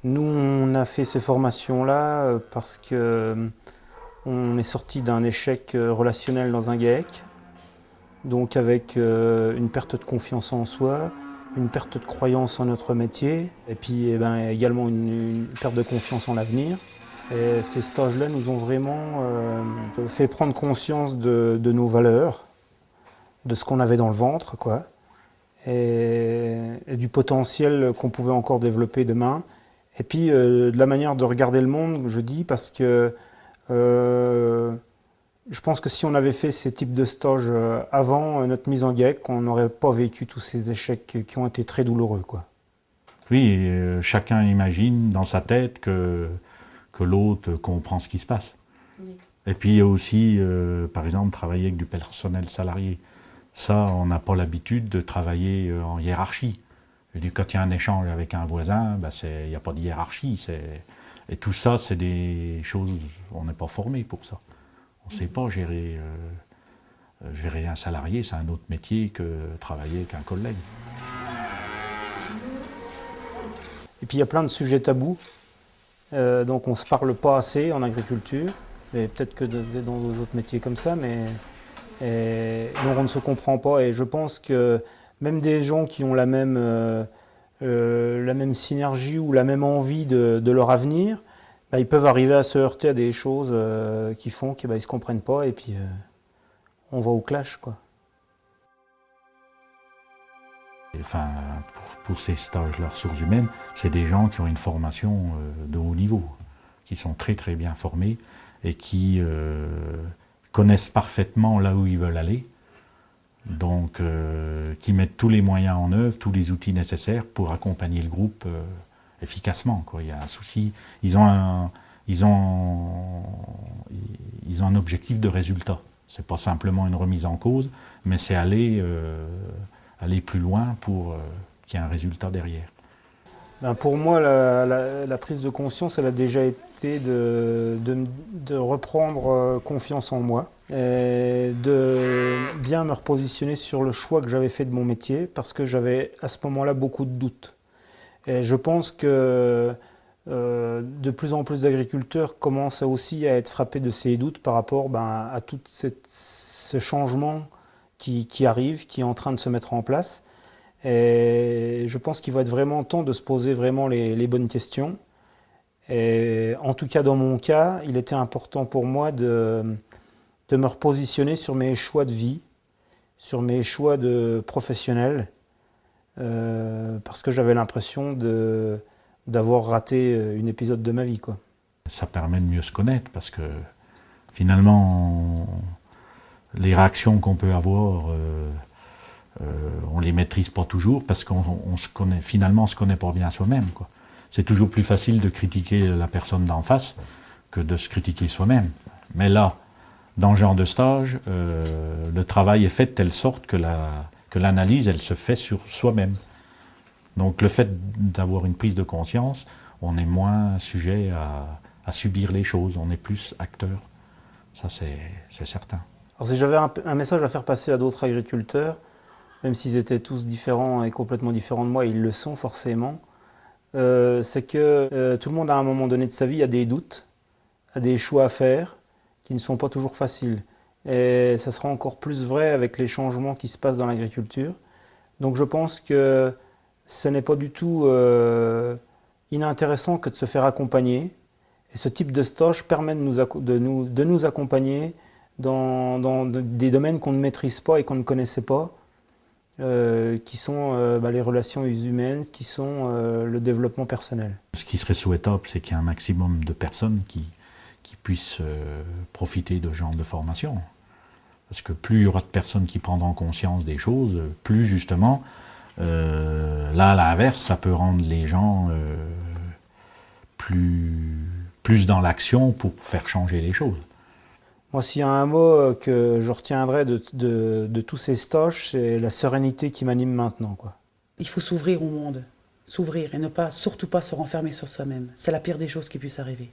Nous, on a fait ces formations-là parce que on est sorti d'un échec relationnel dans un GAEC, donc avec une perte de confiance en soi, une perte de croyance en notre métier, et puis également une perte de confiance en l'avenir. Et ces stages-là nous ont vraiment fait prendre conscience de nos valeurs, de ce qu'on avait dans le ventre, quoi, et du potentiel qu'on pouvait encore développer demain. Et puis de la manière de regarder le monde, je dis, parce que euh, je pense que si on avait fait ces types de stages avant notre mise en GAEC, on n'aurait pas vécu tous ces échecs qui ont été très douloureux, quoi. Oui, chacun imagine dans sa tête que l'autre comprend ce qui se passe. Oui. Et puis il y a aussi, par exemple, travailler avec du personnel salarié. Ça, on n'a pas l'habitude de travailler en hiérarchie. Je dis, quand il y a un échange avec un voisin, ben il n'y a pas de hiérarchie. Et tout ça, c'est des choses, on n'est pas formé pour ça. On ne sait pas gérer un salarié, c'est un autre métier que travailler avec un collègue. Et puis il y a plein de sujets tabous, donc on ne se parle pas assez en agriculture, et peut-être que dans d'autres métiers comme ça, mais donc on ne se comprend pas. Et je pense que même des gens qui ont la même synergie ou la même envie de leur avenir, bah, ils peuvent arriver à se heurter à des choses qui font qu'ils ne se comprennent pas, et puis on va au clash, quoi. Enfin, pour ces stages-là, ressources humaines, c'est des gens qui ont une formation de haut niveau, qui sont très très bien formés et qui connaissent parfaitement là où ils veulent aller, donc qui mettent tous les moyens en œuvre, tous les outils nécessaires pour accompagner le groupe efficacement, quoi. Il y a un souci, ils ont un objectif de résultat. C'est pas simplement une remise en cause, mais c'est aller plus loin pour qu'il y ait un résultat derrière. Ben pour moi, la prise de conscience, elle a déjà été de reprendre confiance en moi et de bien me repositionner sur le choix que j'avais fait de mon métier parce que j'avais à ce moment-là beaucoup de doutes. Et je pense que de plus en plus d'agriculteurs commencent aussi à être frappés de ces doutes par rapport à tout ce changement qui arrive, qui est en train de se mettre en place. Et je pense qu'il va être vraiment temps de se poser vraiment les bonnes questions. Et en tout cas, dans mon cas, il était important pour moi de me repositionner sur mes choix de vie, sur mes choix de professionnel, parce que j'avais l'impression d'avoir raté une épisode de ma vie, quoi. Ça permet de mieux se connaître parce que finalement, les réactions qu'on peut avoir, on les maîtrise pas toujours parce qu'on se connaît, finalement, on se connaît pas bien soi-même, quoi. C'est toujours plus facile de critiquer la personne d'en face que de se critiquer soi-même. Mais là, dans ce genre de stage, le travail est fait de telle sorte que l'analyse, elle se fait sur soi-même. Donc le fait d'avoir une prise de conscience, on est moins sujet à subir les choses, on est plus acteur. Ça, c'est certain. Alors si j'avais un message à faire passer à d'autres agriculteurs, même s'ils étaient tous différents et complètement différents de moi, ils le sont forcément, c'est que tout le monde à un moment donné de sa vie a des doutes, a des choix à faire qui ne sont pas toujours faciles. Et ça sera encore plus vrai avec les changements qui se passent dans l'agriculture. Donc je pense que ce n'est pas du tout inintéressant que de se faire accompagner. Et ce type de stage permet de nous accompagner dans des domaines qu'on ne maîtrise pas et qu'on ne connaissait pas, qui sont les relations humaines, qui sont le développement personnel. Ce qui serait souhaitable, c'est qu'il y ait un maximum de personnes qui puissent profiter de ce genre de formation. Parce que plus il y aura de personnes qui prendront conscience des choses, plus justement, là à l'inverse, ça peut rendre les gens plus dans l'action pour faire changer les choses. Moi, s'il y a un mot que je retiendrai de tous ces stages, c'est la sérénité qui m'anime maintenant, quoi. Il faut s'ouvrir au monde, s'ouvrir et ne pas, surtout pas se renfermer sur soi-même. C'est la pire des choses qui puisse arriver.